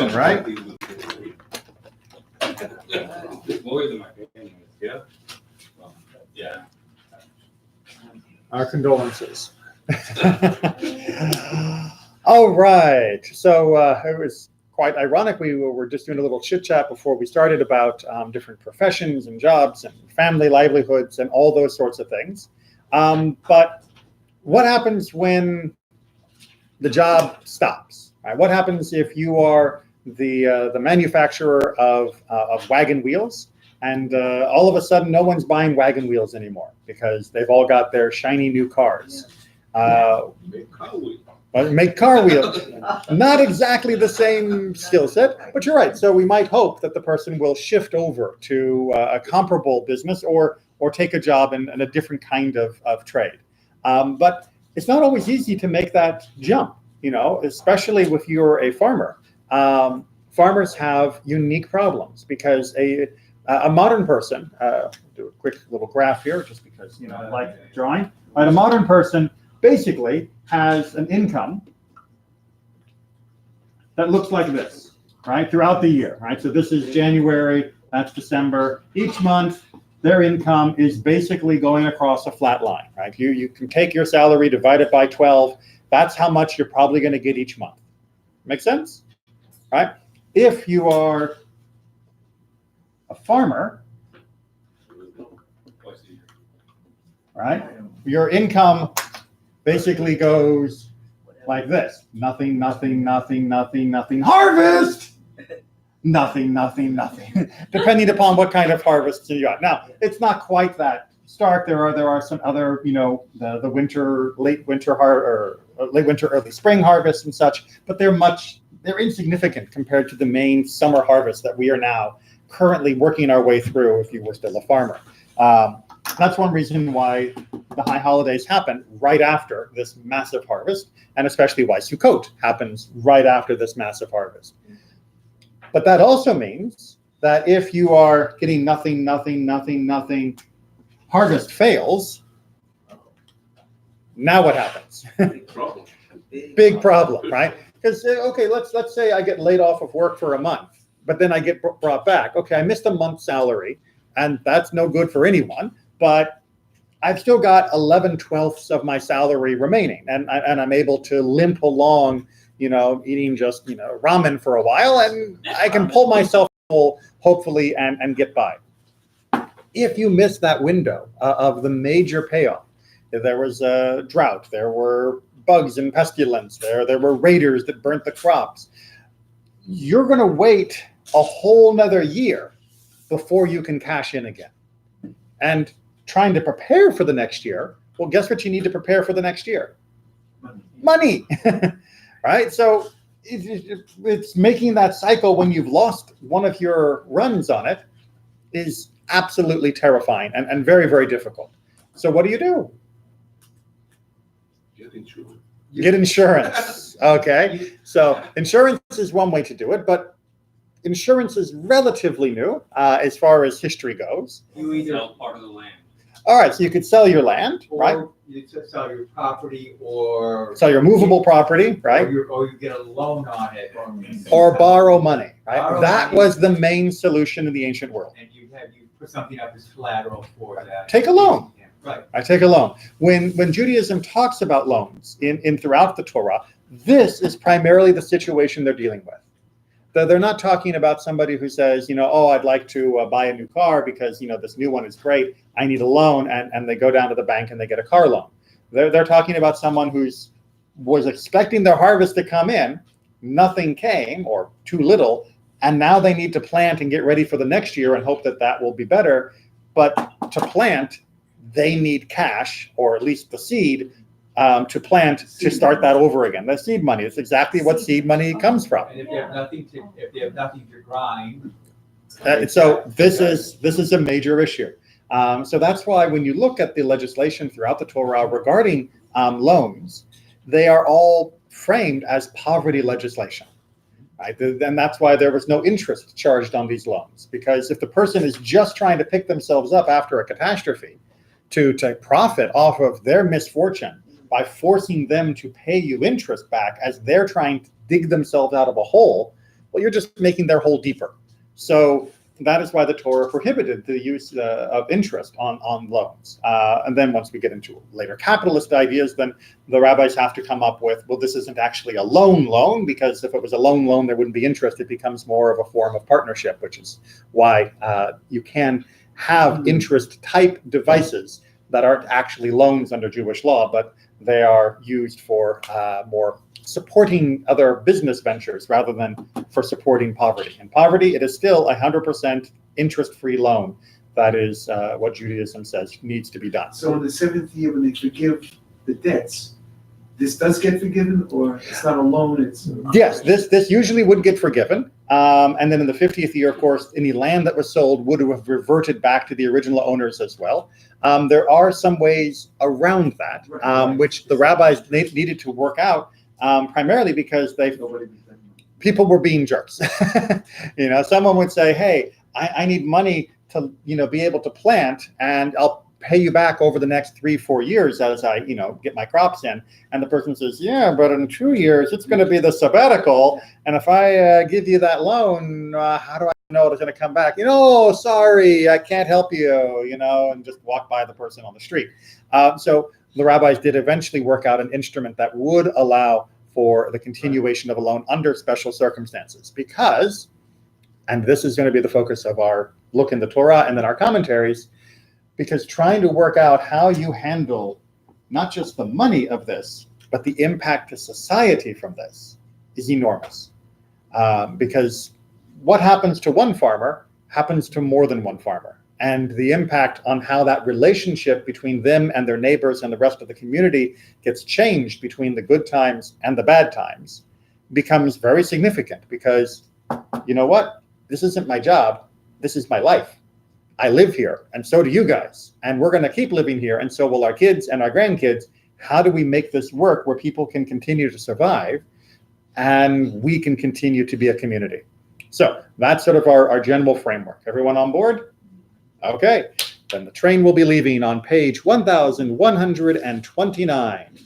right? More than my family. Yeah. Yeah. Our condolences. All right. So it was quite ironic. We were just doing a little chit chat before we started about different professions and jobs and family livelihoods and all those sorts of things. But what happens when the job stops? Right? What happens if you are the manufacturer of wagon wheels, and all of a sudden no one's buying wagon wheels anymore because they've all got their shiny new cars? Make car wheels. Not exactly the same skill set, but you're right. So we might hope that the person will shift over to a comparable business or take a job in a different kind of trade. But it's not always easy to make that jump, especially if you're a farmer. Farmers have unique problems because a modern person, do a quick little graph here just because I like drawing. Right, a modern person basically has an income that looks like this, right, throughout the year, right? So this is January, that's December. Each month, their income is basically going across a flat line, right? You can take your salary, divide it by 12. That's how much you're probably going to get each month. Make sense? Right? If you are a farmer, right, your income basically goes like this. Nothing, nothing, nothing, nothing, nothing. Harvest! Nothing, nothing, nothing. Depending upon what kind of harvest you got. Now, it's not quite that stark. There are some other, the winter, late winter, early spring harvests and such, but they're insignificant compared to the main summer harvest that we are now currently working our way through if you were still a farmer. That's one reason why the high holidays happen right after this massive harvest, and especially why Sukkot happens right after this massive harvest. But that also means that if you are getting nothing, nothing, nothing, nothing, harvest fails, now what happens? Big problem, right? Because, okay, let's say I get laid off of work for a month, but then I get brought back. Okay, I missed a month's salary, and that's no good for anyone, but I've still got 11/12 of my salary remaining, and I'm able to limp along, eating just, ramen for a while, and I can pull myself full, hopefully, and get by. If you miss that window of the major payoff, if there was a drought, there were bugs and pestilence, there were raiders that burnt the crops, you're going to wait a whole nother year before you can cash in again. And trying to prepare for the next year, well, guess what you need to prepare for the next year? Money. Right? So it's making that cycle when you've lost one of your runs on it is absolutely terrifying and very, very difficult. So what do? Get insurance. Okay. So insurance is one way to do it, but insurance is relatively new as far as history goes. You either sell part of the land. All right, so you could sell your land, right? Or you sell your property, or sell your movable property, right? Or you get a loan on it, or borrow money, right? Borrow that money. Was the main solution in the ancient world. And you put something up as collateral for that. Take a loan. Yeah, right. I take a loan. When Judaism talks about loans in throughout the Torah, this is primarily the situation they're dealing with. They're not talking about somebody who says, I'd like to buy a new car because, this new one is great. I need a loan. And they go down to the bank and they get a car loan. They're talking about someone was expecting their harvest to come in. Nothing came or too little. And now they need to plant and get ready for the next year and hope that will be better. But to plant, they need cash, or at least the seed, to plant, to start that over again. The seed money. It's exactly what seed money comes from. And if they have nothing to grind. So this is a major issue. So that's why when you look at the legislation throughout the Torah regarding loans, they are all framed as poverty legislation. Right? And that's why there was no interest charged on these loans. Because if the person is just trying to pick themselves up after a catastrophe to profit off of their misfortune, by forcing them to pay you interest back as they're trying to dig themselves out of a hole, well, you're just making their hole deeper. So that is why the Torah prohibited the use of interest on loans. And then once we get into later capitalist ideas, then the rabbis have to come up with, well, this isn't actually a loan, because if it was a loan, there wouldn't be interest. It becomes more of a form of partnership, which is why you can have interest type devices that aren't actually loans under Jewish law, but they are used for more supporting other business ventures rather than for supporting poverty. In poverty, it is still 100% interest-free loan. That is what Judaism says needs to be done. So in the seventh year, when they forgive the debts, this does get forgiven, or it's not a loan, it's... Yes, this usually would get forgiven. And then in the 50th year, of course, any land that was sold would have reverted back to the original owners as well. There are some ways around that, which the rabbis needed to work out, primarily because people were being jerks. Someone would say, hey, I need money to, be able to plant, and I'll pay you back over the next 3-4 years as I, get my crops in. And the person says, yeah, but in 2 years, it's going to be the sabbatical. And if I give you that loan, how do I know it's going to come back? Sorry, I can't help you, and just walk by the person on the street. So the rabbis did eventually work out an instrument that would allow for the continuation of a loan under special circumstances, because, and this is going to be the focus of our look in the Torah and then our commentaries, because trying to work out how you handle not just the money of this, but the impact to society from this is enormous. Because what happens to one farmer happens to more than one farmer. And the impact on how that relationship between them and their neighbors and the rest of the community gets changed between the good times and the bad times becomes very significant, because you know what? This isn't my job. This is my life. I live here, and so do you guys. And we're going to keep living here, and so will our kids and our grandkids. How do we make this work where people can continue to survive and we can continue to be a community? So that's sort of our general framework. Everyone on board? Okay, then the train will be leaving on page 1129.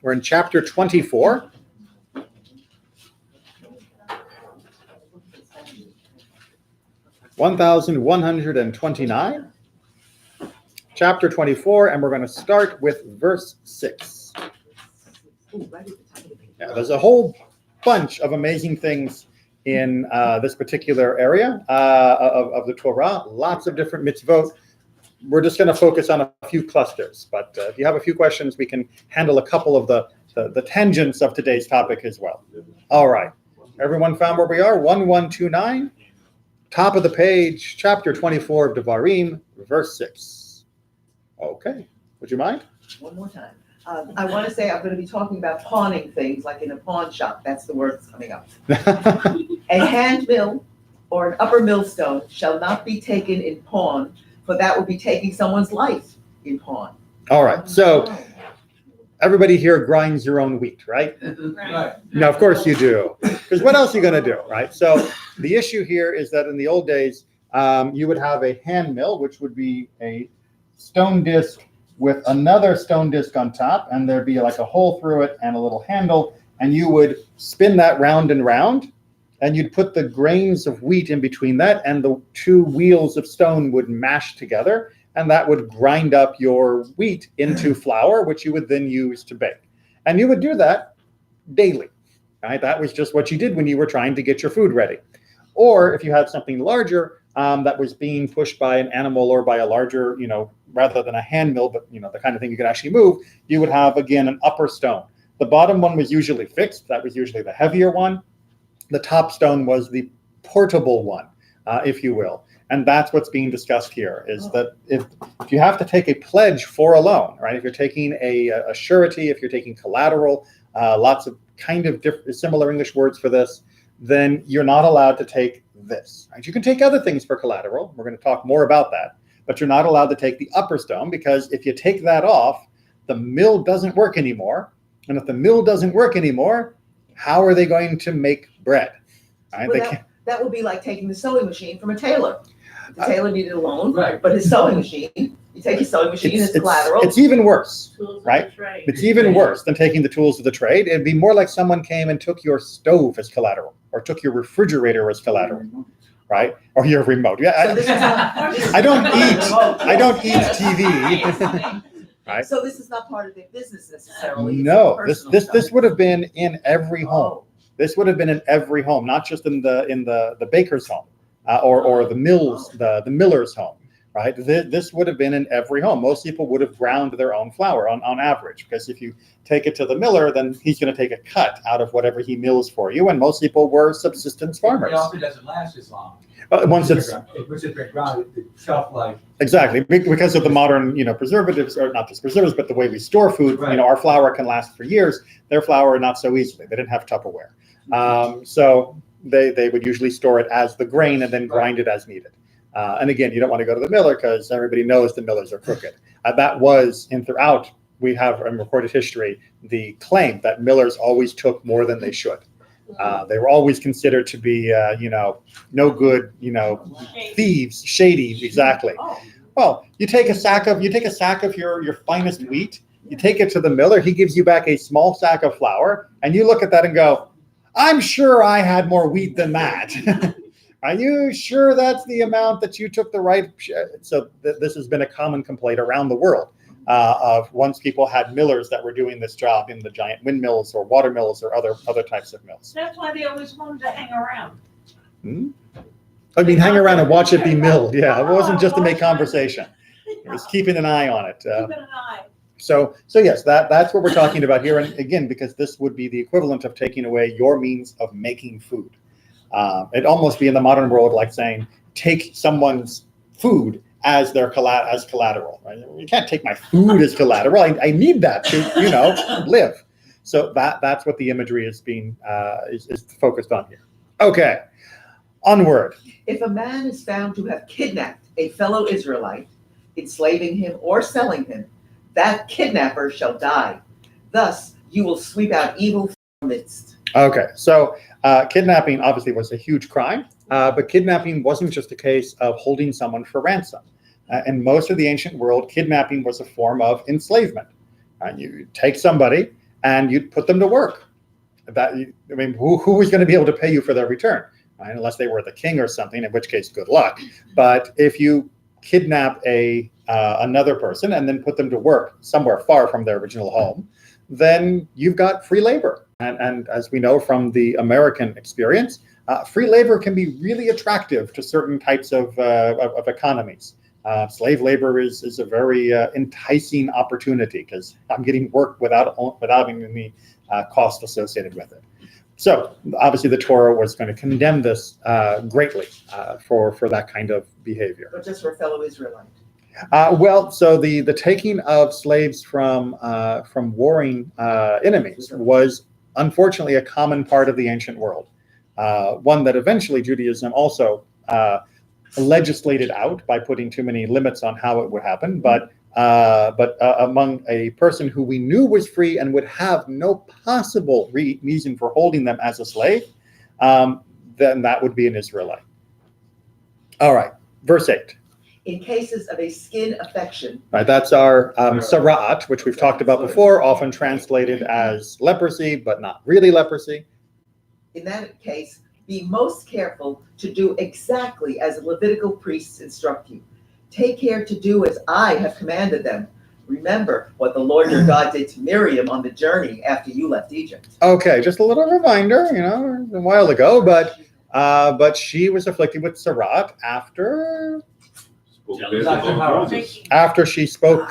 We're in chapter 24. (1129), chapter 24, and we're going to start with verse 6. Yeah, there's a whole bunch of amazing things in this particular area of the Torah, lots of different mitzvot. We're just going to focus on a few clusters, but if you have a few questions, we can handle a couple of the tangents of today's topic as well. All right, everyone found where we are? 1129. Top of the page, chapter 24 of Devarim, verse 6. Okay, would you mind? One more time. I want to say I'm going to be talking about pawning things, like in a pawn shop. That's the word that's coming up. A hand mill or an upper millstone shall not be taken in pawn, for that would be taking someone's life in pawn. All right, so everybody here grinds your own wheat, right? Right. No, of course you do. Because what else are you going to do, right? So the issue here is that in the old days, you would have a hand mill, which would be a stone disc with another stone disc on top, and there'd be like a hole through it and a little handle, and you would spin that round and round, and you'd put the grains of wheat in between that, and the two wheels of stone would mash together, and that would grind up your wheat into flour, which you would then use to bake. And you would do that daily, right? That was just what you did when you were trying to get your food ready. Or if you had something larger that was being pushed by an animal or by a larger, rather than a hand mill, but the kind of thing you could actually move, you would have, again, an upper stone. The bottom one was usually fixed. That was usually the heavier one. The top stone was the portable one, if you will. And that's what's being discussed here, is that if you have to take a pledge for a loan, right? If you're taking a surety, if you're taking collateral, lots of kind of similar English words for this, then you're not allowed to take this. Right? You can take other things for collateral. We're going to talk more about that. But you're not allowed to take the upper stone, because if you take that off, the mill doesn't work anymore. And if the mill doesn't work anymore, how are they going to make bread? Right? Well, that would be like taking the sewing machine from a tailor. The tailor needed a loan, Right. but his sewing machine, You take your sewing machine as collateral. It's even worse. Tools of the Right? trade. It's even worse than taking the tools of the trade. It'd be more like someone came and took your stove as collateral, or took your refrigerator as collateral, right? Or your remote. Yeah, So this is not. I don't eat TV. Right? So this is not part of their business necessarily. it's No, personal this stuff. would have been in every home. Oh. This would have been in every home, not just in the baker's home, or the miller's home, right? This would have been in every home. Most people would have ground their own flour on average, because if you take it to the miller, then he's going to take a cut out of whatever he mills for you. And most people were subsistence farmers. It also doesn't last as long. Once it's Once it's been ground, the shelf life. exactly because of the modern, preservatives, or not just preservatives, but the way we store food. Right. Our flour can last for years. Their flour not so easily. They didn't have Tupperware, so they would usually store it as the grain and then grind it as needed. And again, you don't want to go to the miller because everybody knows the millers are crooked. That was throughout. We have in recorded history the claim that millers always took more than they should. They were always considered to be, no good, thieves, shady, exactly. Oh. Well, you take a sack of your finest wheat, you take it to the miller, he gives you back a small sack of flour, and you look at that and go, I'm sure I had more wheat than that. Are you sure that's the amount that you took the right? So this has been a common complaint around the world. Of once people had millers that were doing this job in the giant windmills or water mills or other types of mills. That's why they always wanted to hang around. I mean, hang around and watch it be milled. Yeah, it wasn't just to make conversation. It was keeping an eye on it. Keeping an eye. So yes, that's what we're talking about here. And again, because this would be the equivalent of taking away your means of making food. It'd almost be in the modern world like saying, take someone's food as their collateral. Right? You can't take my food as collateral. I need that to live. So that's what the imagery is being is focused on here. Okay, onward. If a man is found to have kidnapped a fellow Israelite, enslaving him or selling him, that kidnapper shall die. Thus you will sweep out evil from the midst. Okay, so kidnapping obviously was a huge crime, but kidnapping wasn't just a case of holding someone for ransom. In most of the ancient world, kidnapping was a form of enslavement. You take somebody and you put them to work. Who was going to be able to pay you for their return? Right? Unless they were the king or something, in which case, good luck. But if you kidnap another person and then put them to work somewhere far from their original home, then you've got free labor. And as we know from the American experience, free labor can be really attractive to certain types of economies. Slave labor is a very enticing opportunity because I'm getting work without having any cost associated with it. So obviously the Torah was going to condemn this greatly for that kind of behavior. But just for a fellow Israelite. So the taking of slaves from warring enemies was unfortunately a common part of the ancient world. One that eventually Judaism also legislated out by putting too many limits on how it would happen. But among a person who we knew was free and would have no possible reason for holding them as a slave, then that would be an Israelite. All right, verse 8. In cases of a skin affection. Right, that's our sara'at, which we've talked about before, often translated as leprosy, but not really leprosy. In that case, be most careful to do exactly as the Levitical priests instruct you. Take care to do as I have commanded them. Remember what the Lord your God did to Miriam on the journey after you left Egypt. Okay, just a little reminder, a while ago, but she was afflicted with sara'at after she spoke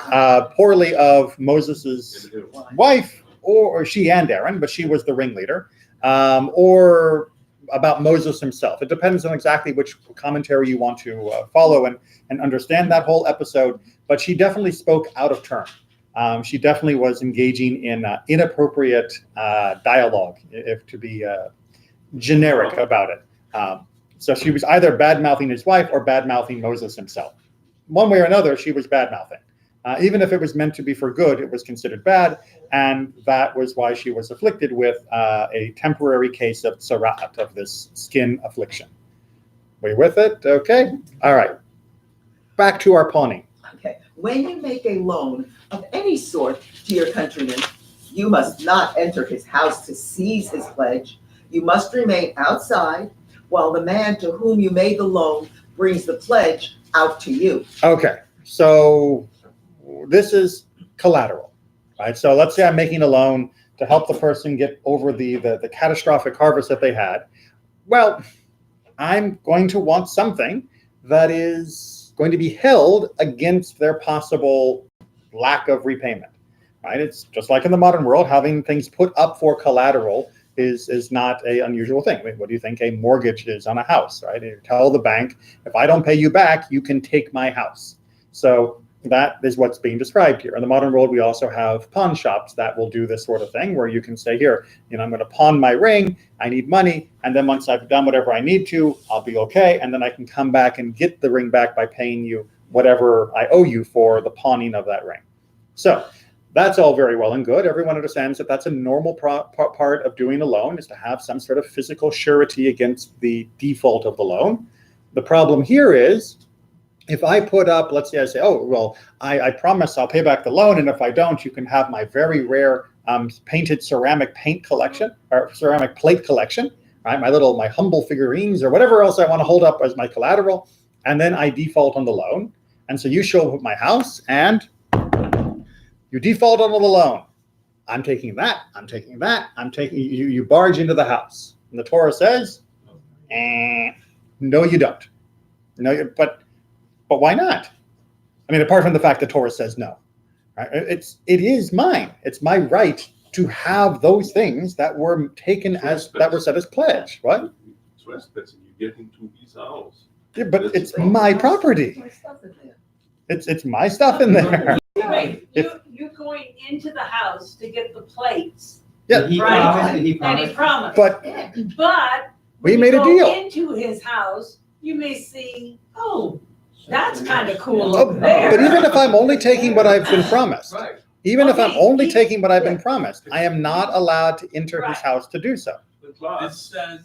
poorly of Moses's wife, or she and Aaron, but she was the ringleader, or about Moses himself. It depends on exactly which commentary you want to follow and understand that whole episode, but she definitely spoke out of turn. She definitely was engaging in inappropriate dialogue, if to be generic about it. So she was either bad-mouthing his wife or bad-mouthing Moses himself. One way or another, she was bad-mouthing. Even if it was meant to be for good, it was considered bad, and that was why she was afflicted with a temporary case of sara'at, of this skin affliction. We with it? Okay. All right. Back to our pawning. Okay, when you make a loan of any sort to your countryman, you must not enter his house to seize his pledge. You must remain outside while the man to whom you made the loan brings the pledge out to you. Okay, so this is collateral, right? So let's say I'm making a loan to help the person get over the catastrophic harvest that they had. Well, I'm going to want something that is going to be held against their possible lack of repayment, right? It's just like in the modern world, having things put up for collateral is not an unusual thing. I mean, what do you think a mortgage is on a house, right? You tell the bank, if I don't pay you back, you can take my house. So that is what's being described here. In the modern world, we also have pawn shops that will do this sort of thing where you can say, here, I'm going to pawn my ring, I need money, and then once I've done whatever I need to, I'll be okay, and then I can come back and get the ring back by paying you whatever I owe you for the pawning of that ring. So that's all very well and good. Everyone understands that that's a normal part of doing a loan, is to have some sort of physical surety against the default of the loan. The problem here is, if I put up, let's say I say, oh, well, I promise I'll pay back the loan, and if I don't, you can have my very rare painted ceramic paint collection, or ceramic plate collection, right? My humble figurines, or whatever else I want to hold up as my collateral, and then I default on the loan. And so you show up at my house, and you default on the loan. I'm taking that, you barge into the house. And the Torah says, no, you don't. No, but why not? I mean, apart from the fact the Torah says no, right? It is mine. It's my right to have those things that were taken that were set as pledge. What? Trespassing. You get into his house. Yeah, but it's my property. My stuff in there. It's my stuff in there. Wait, you're going into the house to get the plates, Yeah, He Right. promised, and he and he promised. promised. but But we when made you a go deal. into his house, you may see, oh, that's kind of cool Oh, over there. but even if I'm only taking what I've been promised, Right. even if I'm Okay, only he- taking what I've been promised, I am not allowed to enter his Right. house to do so. The It class. says,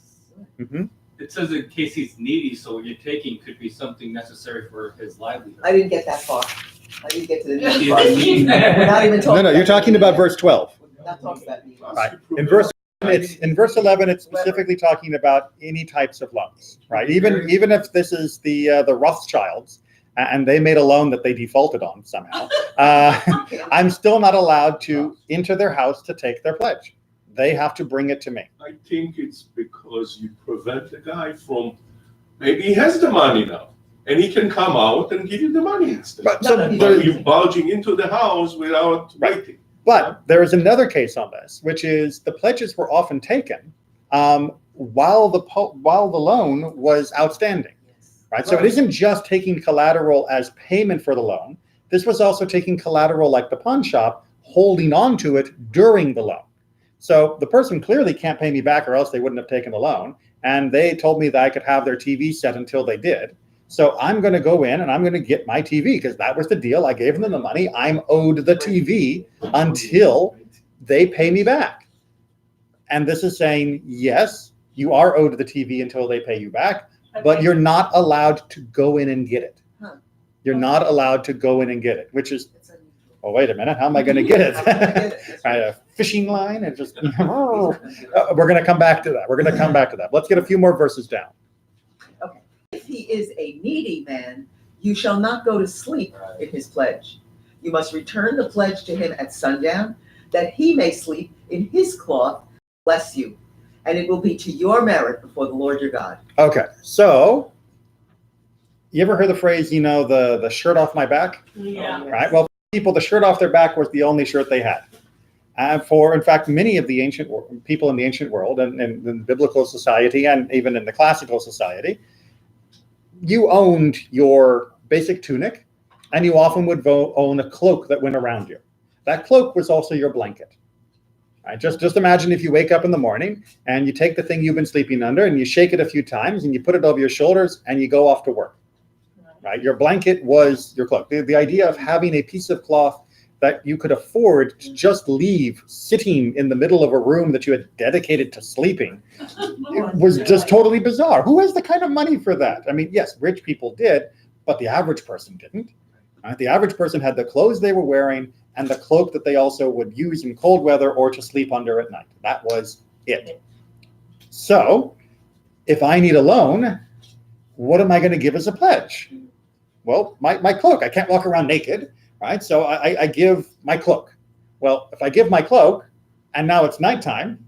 Mhm. it says in case he's needy, so what you're taking could be something necessary for his livelihood. I didn't get that far. I didn't get to the next He's part. needy. We're not even talking. No, you're talking about verse 12. We're not talking about me. Right. In verse 11, it's specifically talking about any types of loans, right? Even if this is the Rothschilds, and they made a loan that they defaulted on somehow, I'm still not allowed to enter their house to take their pledge. They have to bring it to me. I think it's because you prevent the guy from, maybe he has the money now, and he can come out and give you the money instead. But, No, so no, he But there's- you're bulging into the house without Right. waiting. But there is another case on this, which is the pledges were often taken while the loan was outstanding, right? So it isn't just taking collateral as payment for the loan. This was also taking collateral like the pawn shop, holding on to it during the loan. So the person clearly can't pay me back, or else they wouldn't have taken the loan. And they told me that I could have their TV set until they did. So I'm going to go in and I'm going to get my TV, because that was the deal. I gave them the money. I'm owed the TV until they pay me back. And this is saying, yes, you are owed the TV until they pay you back, but Okay. you're not allowed to go in and get it. Huh. You're not allowed to go in and get it, which is, It's unusual. oh, wait a minute, how am I going to get it? I'm gonna get it. Right, a fishing line and just, we're going to come back to that. Let's get a few more verses down. If he is a needy man, you shall not go to sleep in his pledge. You must return the pledge to him at sundown, that he may sleep in his cloth, bless you. And it will be to your merit before the Lord your God. Okay, so you ever heard the phrase, the shirt off my back, Yeah. right? Well, people, the shirt off their back was the only shirt they had. In fact, many of the people in the ancient world, and in biblical society, and even in the classical society, you owned your basic tunic, and you often would own a cloak that went around you. That cloak was also your blanket. Right? Just imagine if you wake up in the morning and you take the thing you've been sleeping under and you shake it a few times and you put it over your shoulders and you go off to work. Right? Your blanket was your cloak. The idea of having a piece of cloth that you could afford to just leave sitting in the middle of a room that you had dedicated to sleeping, it was just totally bizarre. Who has the kind of money for that? I mean, yes, rich people did, but the average person didn't. Right? The average person had the clothes they were wearing and the cloak that they also would use in cold weather or to sleep under at night. That was it. So if I need a loan, what am I going to give as a pledge? Well, my cloak. I can't walk around naked, right? So I give my cloak. Well, if I give my cloak and now it's nighttime,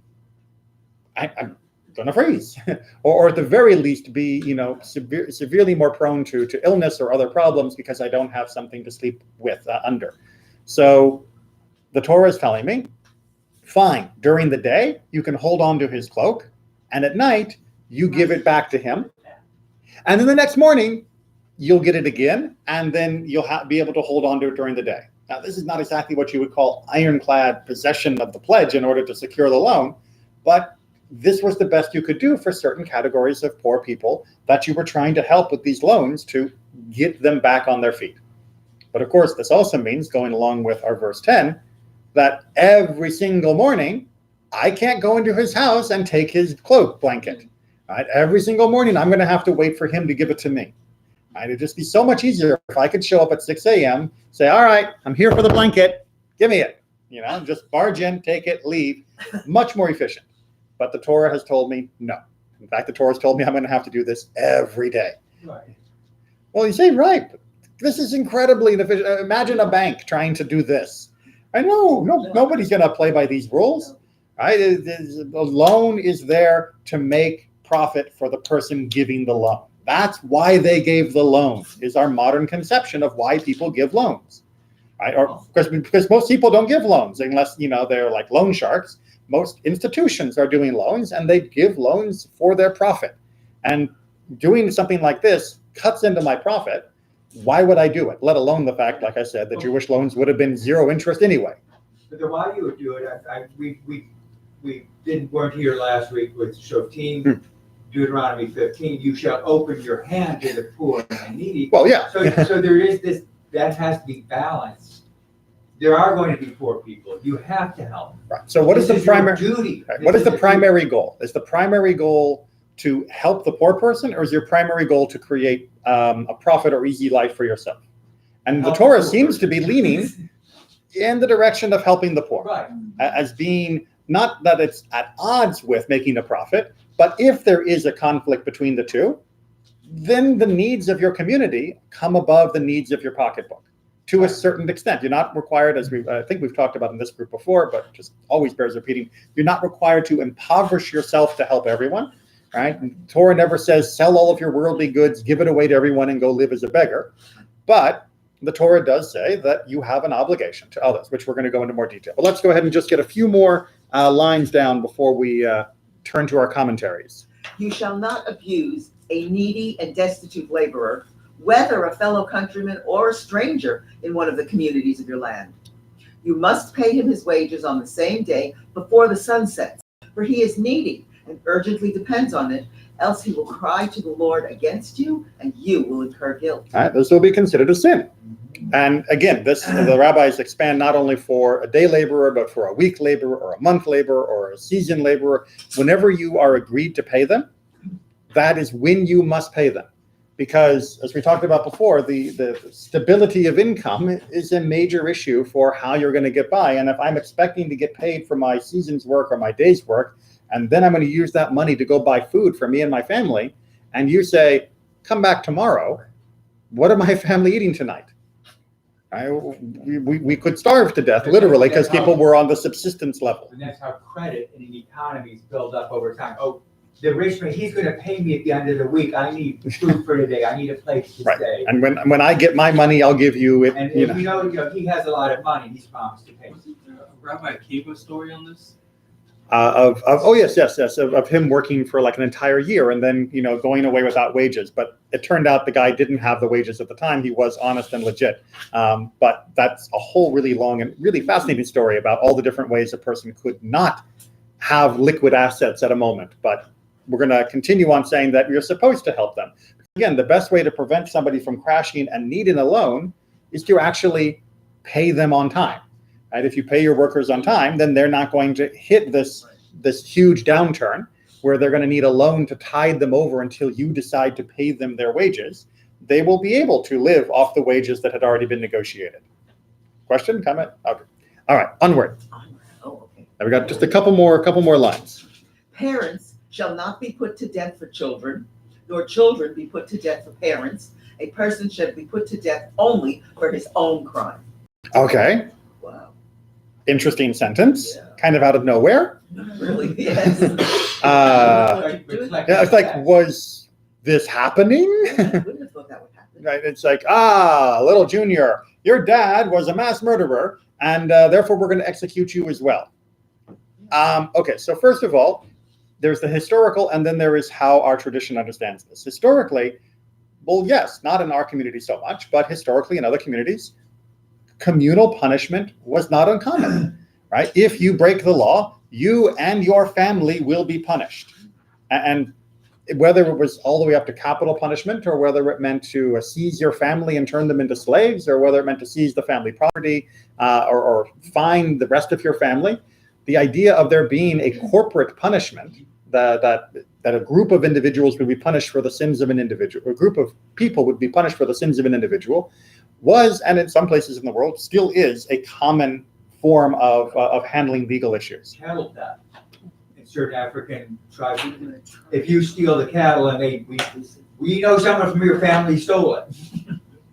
I'm going to freeze, or at the very least be, severely more prone to illness or other problems because I don't have something to sleep with under. So the Torah is telling me, fine, during the day, you can hold on to his cloak, and at night, you give it back to him. And then the next morning, you'll get it again, and then you'll be able to hold on to it during the day. Now, this is not exactly what you would call ironclad possession of the pledge in order to secure the loan, but this was the best you could do for certain categories of poor people that you were trying to help with these loans to get them back on their feet. But of course, this also means, going along with our verse 10, that every single morning, I can't go into his house and take his cloak blanket. Right? Every single morning, I'm going to have to wait for him to give it to me. Right? It'd just be so much easier if I could show up at 6 a.m., say, all right, I'm here for the blanket, give me it. Just barge in, take it, leave. Much more efficient. But the Torah has told me no. In fact, the Torah has told me I'm going to have to do this every day. Right. Well, you say, right, but this is incredibly inefficient. Imagine a bank trying to do this. I know, nobody's going to play by these rules. Right? The loan is there to make profit for the person giving the loan. That's why they gave the loan, is our modern conception of why people give loans. Right? Or because most people don't give loans unless, they're like loan sharks. Most institutions are doing loans, and they give loans for their profit. And doing something like this cuts into my profit. Why would I do it? Let alone the fact, like I said, that Jewish loans would have been zero interest anyway. But then why you would do it, we weren't here last week with Shotim, Deuteronomy 15, you shall open your hand to the poor and needy. Well, yeah. So there is this, that has to be balanced. There are going to be poor people. You have to help. Right. So what is the primary duty? Right. What is the primary goal? Is the primary goal to help the poor person, or is your primary goal to create a profit or easy life for yourself? And the Torah seems to be leaning in the direction of helping the poor, Right. as being not that it's at odds with making a profit, but if there is a conflict between the two, then the needs of your community come above the needs of your pocketbook. To a certain extent, you're not required, as I think we've talked about in this group before, but just always bears repeating, you're not required to impoverish yourself to help everyone, right? Torah never says sell all of your worldly goods, give it away to everyone, and go live as a beggar. But the Torah does say that you have an obligation to others, which we're going to go into more detail. But let's go ahead and just get a few more lines down before we turn to our commentaries. You shall not abuse a needy and destitute laborer, whether a fellow countryman or a stranger in one of the communities of your land. You must pay him his wages on the same day before the sun sets, for he is needy and urgently depends on it, else he will cry to the Lord against you, and you will incur guilt. All right, this will be considered a sin. And again, the rabbis expand not only for a day laborer, but for a week laborer or a month laborer or a season laborer. Whenever you are agreed to pay them, that is when you must pay them. Because, as we talked about before, the stability of income is a major issue for how you're going to get by. And if I'm expecting to get paid for my season's work or my day's work, and then I'm going to use that money to go buy food for me and my family, and you say, come back tomorrow, what are my family eating tonight? We could starve to death, literally, because people were on the subsistence level. And that's how credit in an economy is built up over time. Oh, the rich man, he's going to pay me at the end of the week. I need food for today. I need a place to stay. And when I get my money, I'll give you it. And if you know, he has a lot of money. He's promised to pay. Was it Rabbi Akiva's story on this? Of him working for like an entire year and then going away without wages. But it turned out the guy didn't have the wages at the time. He was honest and legit. But that's a whole really long and really fascinating story about all the different ways a person could not have liquid assets at a moment. But we're going to continue on saying that you're supposed to help them. Again, the best way to prevent somebody from crashing and needing a loan is to actually pay them on time. Right? If you pay your workers on time, then they're not going to hit this huge downturn where they're going to need a loan to tide them over until you decide to pay them their wages. they will be able to live off the wages that had already been negotiated. Question, comment? Okay. All right, onward. Oh, okay. Now we got just a couple more lines. Parents shall not be put to death for children, nor children be put to death for parents. A person shall be put to death only for his own crime. Okay, Wow. interesting sentence, Yeah. kind of out of nowhere. Really? Yes. Yeah, it's like, was this happening? I wouldn't have thought that would happen. Right, it's like, little Junior, your dad was a mass murderer, and therefore we're going to execute you as well. Okay, so first of all, there's the historical, and then there is how our tradition understands this. Historically, well, yes, not in our community so much, but historically in other communities, communal punishment was not uncommon, right? If you break the law, you and your family will be punished. And whether it was all the way up to capital punishment, or whether it meant to seize your family and turn them into slaves, or whether it meant to seize the family property, or fine the rest of your family, the idea of there being a corporate punishment, that a group of individuals would be punished for the sins of an individual, a group of people would be punished for the sins of an individual, was, and in some places in the world still is, a common form of handling legal issues. Cattle theft in certain African tribes. If you steal the cattle and we know someone from your family stole it.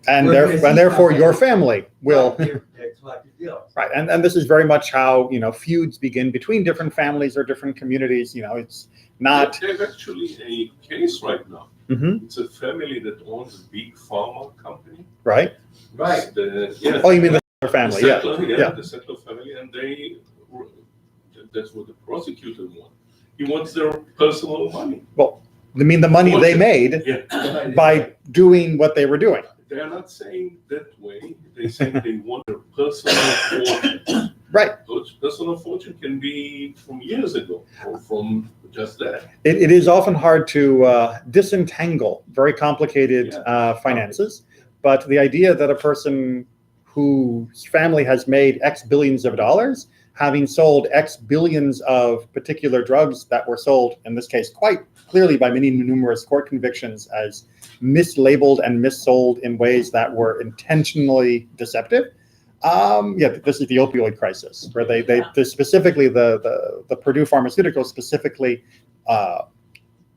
And We're gonna see therefore your something. family will. They're collective deals. Right, and this is very much how feuds begin between different families or different communities. It's not. There's actually a case right now. Mhm. It's a family that owns a big pharma company. Right. Right. Oh, you mean the Settler family? Yeah. Yeah. The Settler family, and that's what the prosecutor wants. He wants their personal money. Well, I mean the money they made Yeah. by doing what they were doing. They are not saying that way. They say they want their personal fortune. Right. Those personal fortune can be from years ago or from just that. It is often hard to disentangle very complicated finances, but the idea that a person whose family has made X billions of dollars, having sold X billions of particular drugs that were sold, in this case, quite clearly by many numerous court convictions as mislabeled and missold in ways that were intentionally deceptive. This is the opioid crisis, where they specifically the Purdue Pharmaceuticals specifically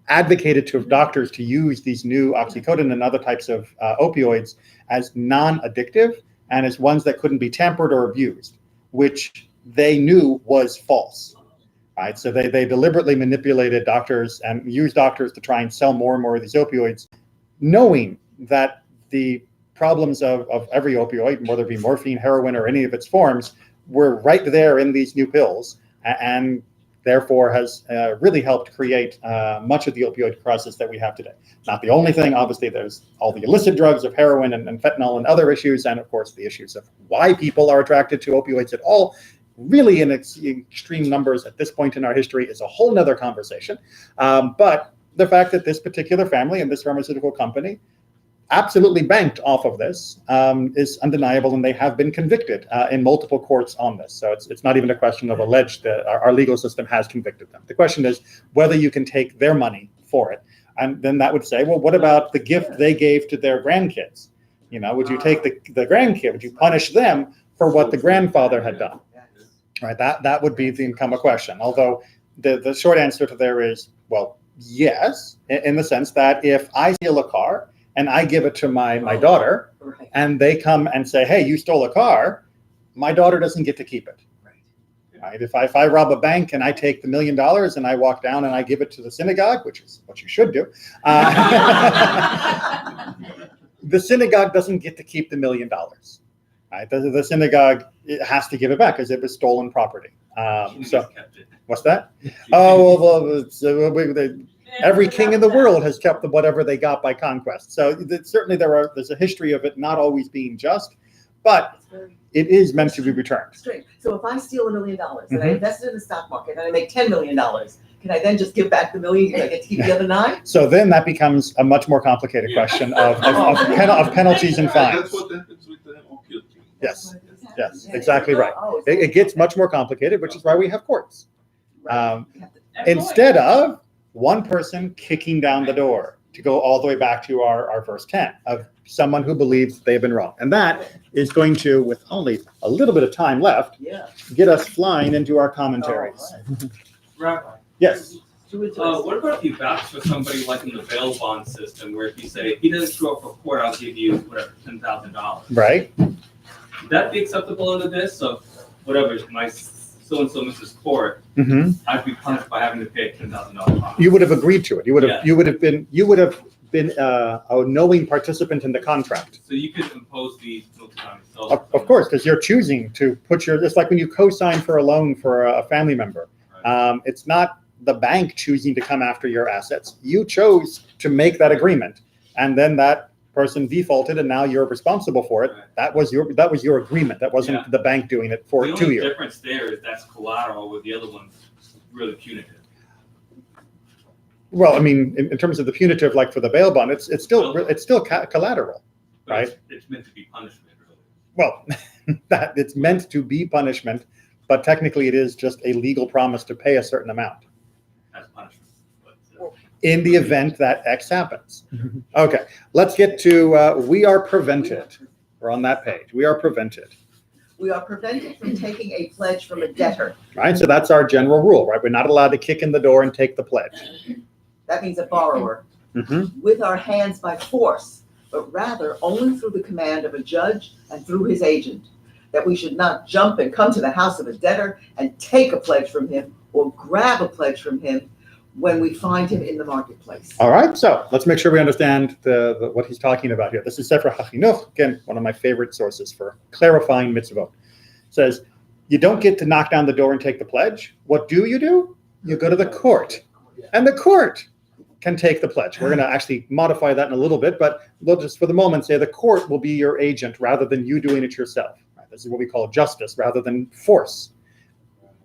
advocated to doctors to use these new oxycodone and other types of opioids as non-addictive and as ones that couldn't be tampered or abused, which they knew was false. Right, so they deliberately manipulated doctors and used doctors to try and sell more and more of these opioids, knowing that the problems of every opioid, whether it be morphine, heroin, or any of its forms, were right there in these new pills, and therefore has really helped create much of the opioid crisis that we have today. Not the only thing, obviously, there's all the illicit drugs of heroin and fentanyl and other issues, and of course the issues of why people are attracted to opioids at all, really in extreme numbers at this point in our history, is a whole nother conversation. But the fact that this particular family and this pharmaceutical company absolutely banked off of this is undeniable, and they have been convicted in multiple courts on this. So it's not even a question of alleged that our legal system has convicted them. The question is whether you can take their money for it. And then that would say, well, what about the gift they gave to their grandkids? Would you take the grandkid, would you punish them for what the grandfather had done? Right, that would become a question. Although the short answer to there is, well, yes, in the sense that if I steal a car and I give it to my daughter, Right. and they come and say, hey, you stole a car, my daughter doesn't get to keep it. Right? If I rob a bank and I take the $1 million and I walk down and I give it to the synagogue, which is what you should do, the synagogue doesn't get to keep the $1 million. Right? The synagogue has to give it back because it was stolen property. So what's that? Oh, well, every king in the world has kept whatever they got by conquest. So certainly there's a history of it not always being just, but it is meant to be returned. Straight. So if I steal $1 million and I invest it in the stock market and I make $10 million, can I then just give back the $1 million? I get to keep the other 9? So then that becomes a much more complicated question of penalties and fines. That's what happens with the opioid thing. Yes, exactly right. It gets much more complicated, which is why we have courts. Instead of one person kicking down the door, to go all the way back to our verse 10 of someone who believes they've been wrong. And that is going to, with only a little bit of time left, Yeah. get us flying into our commentaries. All right. Rabbi, Yes. Too interesting. what about if you vouch for somebody like in the bail bond system, where if you say, if he doesn't show up for court, I'll give you whatever, $10,000. Right. Would that be acceptable under this? So whatever, my so-and-so misses court, Hmm. I'd be punished by having to pay a $10,000 fine. You would have agreed to it. You would have. Yeah. You would have been a knowing participant in the contract. So you could impose these penalties on yourself. Of course, because you're choosing to put your. It's like when you co-sign for a loan for a family member. It's not the bank choosing to come after your assets. You chose to make that agreement, and then that person defaulted, and now you're responsible for it. Right. That was your agreement. That wasn't Yeah. the bank doing it for The to only you. difference there is that's collateral, with the other one's really punitive. Well, I mean, in terms of the punitive, like for the bail bond, it's still collateral. But Right. it's meant to be punishment, really. Well, that it's meant to be punishment, but technically it is just a legal promise to pay a certain amount As punishment. But, in the event that X happens. Okay, let's get to we are prevented. We're on that page. We are prevented. We are prevented from taking a pledge from a debtor. Right, so that's our general rule, right? We're not allowed to kick in the door and take the pledge. That means a borrower, Mhm. with our hands by force, but rather only through the command of a judge and through his agent. That we should not jump and come to the house of a debtor and take a pledge from him or grab a pledge from him when we find him in the marketplace. All right, so let's make sure we understand what he's talking about here. This is Sefer HaChinuch, again, one of my favorite sources for clarifying mitzvot. It says, you don't get to knock down the door and take the pledge. What do? You go to the court, and the court can take the pledge. We're going to actually modify that in a little bit, but we'll just for the moment say the court will be your agent rather than you doing it yourself. Right? This is what we call justice rather than force.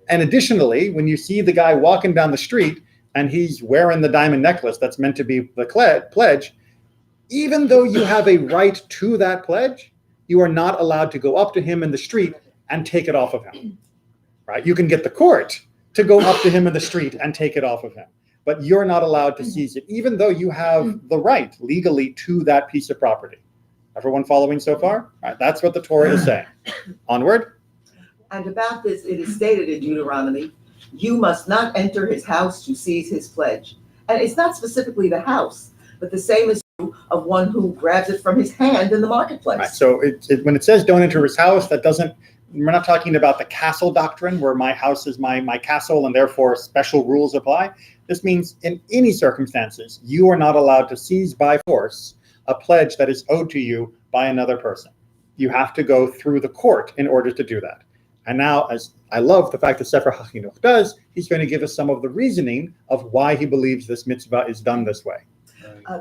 And additionally, when you see the guy walking down the street and he's wearing the diamond necklace that's meant to be the pledge, even though you have a right to that pledge, you are not allowed to go up to him in the street and take it off of him. Right? You can get the court to go up to him in the street and take it off of him, but you're not allowed to seize it, even though you have the right legally to that piece of property. Everyone following so far? All right, that's what the Torah is saying. Onward. And about this, it is stated in Deuteronomy, you must not enter his house to seize his pledge. And it's not specifically the house, but the same is true of one who grabs it from his hand in the marketplace. Right, so when it says don't enter his house, we're not talking about the castle doctrine where my house is my castle and therefore special rules apply. This means in any circumstances, you are not allowed to seize by force a pledge that is owed to you by another person. You have to go through the court in order to do that. And now, as I love the fact that Sefer HaChinuch does, he's going to give us some of the reasoning of why he believes this mitzvah is done this way.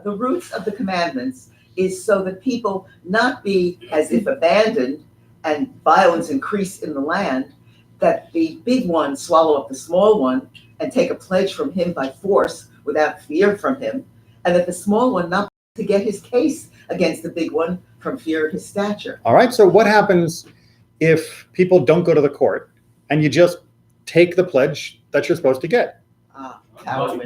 The roots of the commandments is so that people not be as if abandoned and violence increase in the land, that the big one swallow up the small one and take a pledge from him by force without fear from him, and that the small one not to get his case against the big one from fear of his stature. All right, so what happens if people don't go to the court and you just take the pledge that you're supposed to get?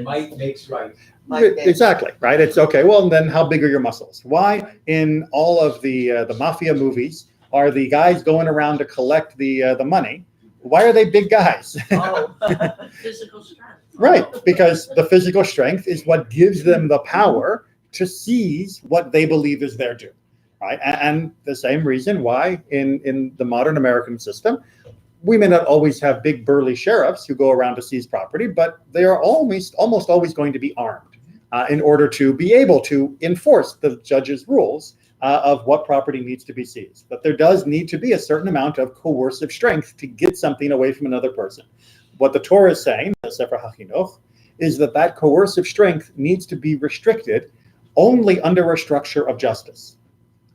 Might makes right. Exactly, right? It's okay, well, then how big are your muscles? Why in all of the mafia movies are the guys going around to collect the money? Why are they big guys? Oh. Physical strength. Right, because the physical strength is what gives them the power to seize what they believe is their due, right? And the same reason why in the modern American system, we may not always have big burly sheriffs who go around to seize property, but they are almost always going to be armed in order to be able to enforce the judge's rules of what property needs to be seized. But there does need to be a certain amount of coercive strength to get something away from another person. What the Torah is saying, the Sefer HaChinuch, is that coercive strength needs to be restricted only under a structure of justice.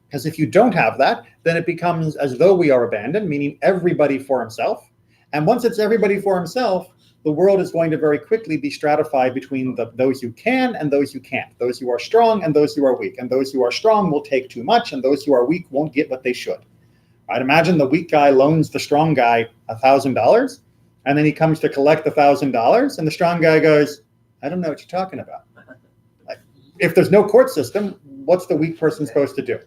Because if you don't have that, then it becomes as though we are abandoned, meaning everybody for himself. And once it's everybody for himself, the world is going to very quickly be stratified between those who can and those who can't, those who are strong and those who are weak. And those who are strong will take too much, and those who are weak won't get what they should. Right? Imagine the weak guy loans the strong guy $1,000, and then he comes to collect the $1,000, and the strong guy goes, I don't know what you're talking about. Like, if there's no court system, what's the weak person supposed to do?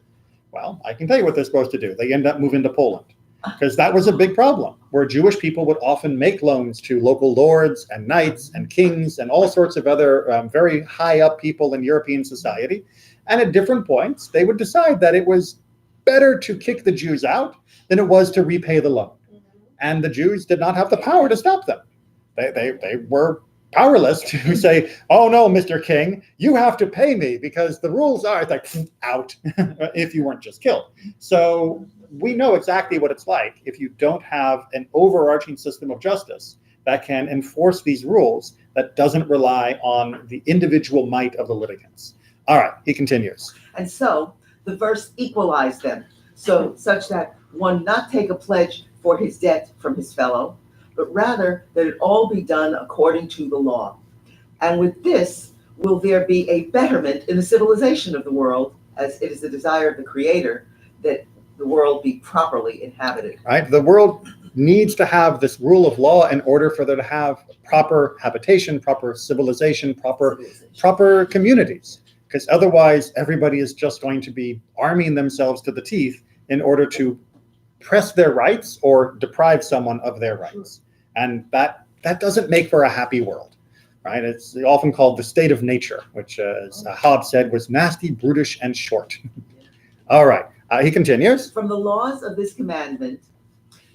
Well, I can tell you what they're supposed to do. They end up moving to Poland, because that was a big problem, where Jewish people would often make loans to local lords and knights and kings and all sorts of other very high up people in European society. And at different points, they would decide that it was better to kick the Jews out than it was to repay the loan. And the Jews did not have the power to stop them. They were powerless to say, oh no, Mr. King, you have to pay me because the rules are like out if you weren't just killed. So we know exactly what it's like if you don't have an overarching system of justice that can enforce these rules that doesn't rely on the individual might of the litigants. All right, he continues. And so the verse equalized them, so such that one not take a pledge for his debt from his fellow, but rather that it all be done according to the law. And with this will there be a betterment in the civilization of the world, as it is the desire of the Creator that the world be properly inhabited. Right? The world needs to have this rule of law in order for there to have proper habitation, proper civilization, proper communities. Because otherwise, everybody is just going to be arming themselves to the teeth in order to press their rights or deprive someone of their rights. And that doesn't make for a happy world, right? It's often called the state of nature, which, as Hobbes said, was nasty, brutish, and short. All right, he continues. From the laws of this commandment,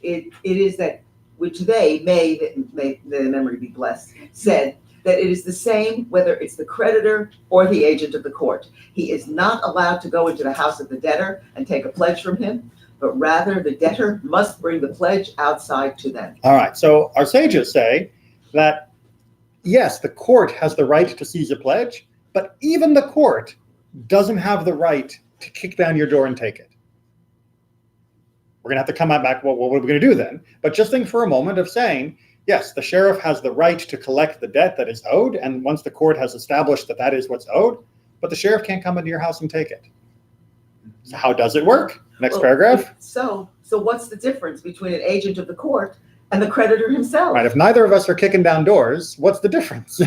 it is that which they may the memory be blessed, said that it is the same whether it's the creditor or the agent of the court. He is not allowed to go into the house of the debtor and take a pledge from him, but rather the debtor must bring the pledge outside to them. All right, so our sages say that, yes, the court has the right to seize a pledge, but even the court doesn't have the right to kick down your door and take it. We're going to have to come back, well, what are we going to do then? But just think for a moment of saying, yes, the sheriff has the right to collect the debt that is owed, and once the court has established that that is what's owed, but the sheriff can't come into your house and take it. So how does it work? Next paragraph. So what's the difference between an agent of the court and the creditor himself? Right, if neither of us are kicking down doors, what's the difference?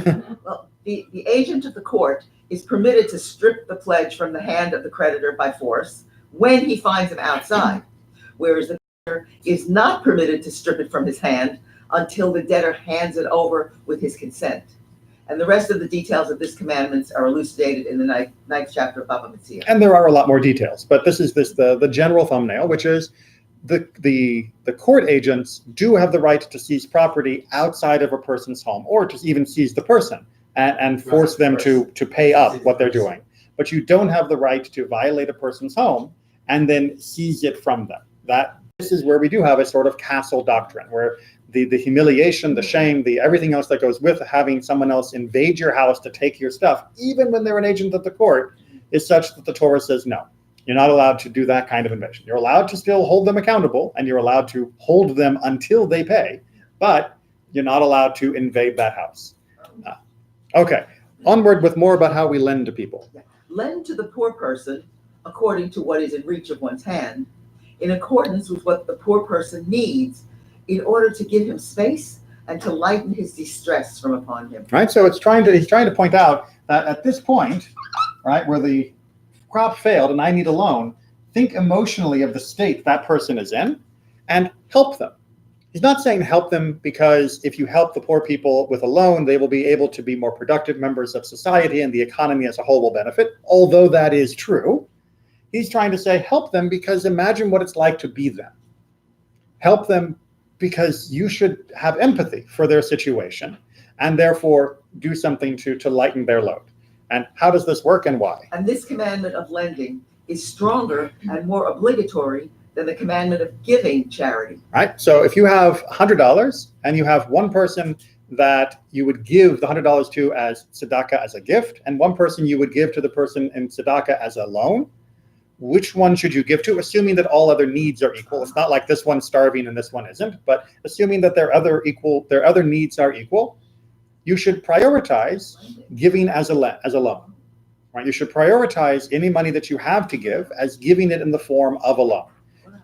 Well, the agent of the court is permitted to strip the pledge from the hand of the creditor by force when he finds him outside, whereas the debtor is not permitted to strip it from his hand until the debtor hands it over with his consent. And the rest of the details of this commandments are elucidated in the ninth chapter of Baba Metzia. And there are a lot more details, but this is the general thumbnail, which is the court agents do have the right to seize property outside of a person's home, or to even seize the person and force them to pay up what they're doing. But you don't have the right to violate a person's home and then seize it from them. This is where we do have a sort of castle doctrine, where the humiliation, the shame, everything else that goes with having someone else invade your house to take your stuff, even when they're an agent of the court, is such that the Torah says, no, you're not allowed to do that kind of invasion. You're allowed to still hold them accountable, and you're allowed to hold them until they pay, but you're not allowed to invade that house. Okay, onward with more about how we lend to people. Lend to the poor person according to what is in reach of one's hand, in accordance with what the poor person needs, in order to give him space and to lighten his distress from upon him. Right, so he's trying to point out that at this point, right, where the crop failed and I need a loan, think emotionally of the state that person is in and help them. He's not saying help them because if you help the poor people with a loan, they will be able to be more productive members of society and the economy as a whole will benefit, although that is true. He's trying to say help them because imagine what it's like to be them. Help them because you should have empathy for their situation and therefore do something to lighten their load. And how does this work and why? And this commandment of lending is stronger and more obligatory than the commandment of giving charity. Right? So if you have $100 and you have one person that you would give the $100 to as tzedakah as a gift, and one person you would give to the person in tzedakah as a loan, which one should you give to, assuming that all other needs are equal? It's not like this one's starving and this one isn't, but assuming that their other needs are equal, you should prioritize giving as a loan. Right? You should prioritize any money that you have to give as giving it in the form of a loan.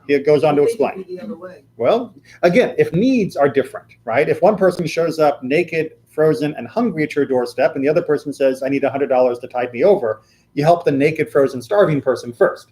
He goes on to explain. The other way. Well, again, if needs are different, right? If one person shows up naked frozen and hungry at your doorstep, and the other person says, I need $100 to tide me over, you help the naked, frozen, starving person first.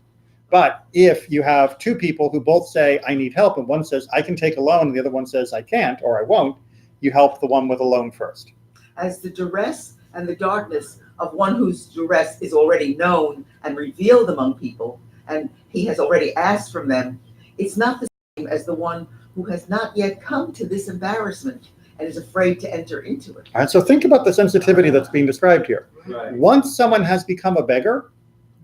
But if you have two people who both say, I need help, and one says, I can take a loan, and the other one says, I can't or I won't, you help the one with a loan first. As the duress and the darkness of one whose duress is already known and revealed among people, and he has already asked from them, it's not the same as the one who has not yet come to this embarrassment and is afraid to enter into it. All right, so think about the sensitivity that's being described here. Right. Once someone has become a beggar,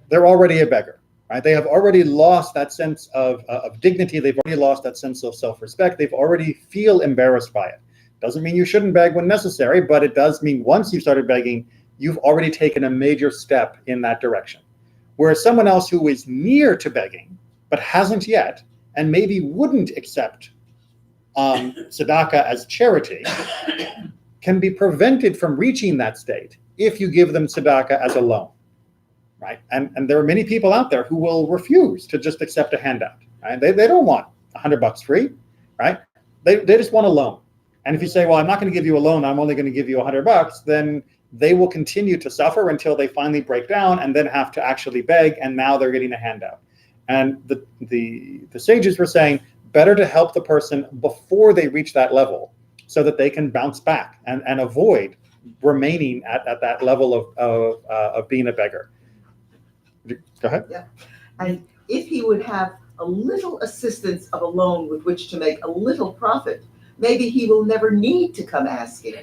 they're already a beggar. Right? They have already lost that sense of dignity. They've already lost that sense of self-respect. They've already feel embarrassed by it. Doesn't mean you shouldn't beg when necessary, but it does mean once you've started begging, you've already taken a major step in that direction. Whereas someone else who is near to begging, but hasn't yet, and maybe wouldn't accept tzedakah as charity, can be prevented from reaching that state if you give them tzedakah as a loan. Right, and there are many people out there who will refuse to just accept a handout. Right, they don't want $100 free, right? They just want a loan. And if you say, well, I'm not going to give you a loan, I'm only going to give you $100, then they will continue to suffer until they finally break down and then have to actually beg. And now they're getting a handout. And the sages were saying better to help the person before they reach that level, so that they can bounce back and avoid remaining at that level of being a beggar. Go ahead. Yeah. And if he would have a little assistance of a loan with which to make a little profit, maybe he will never need to come asking.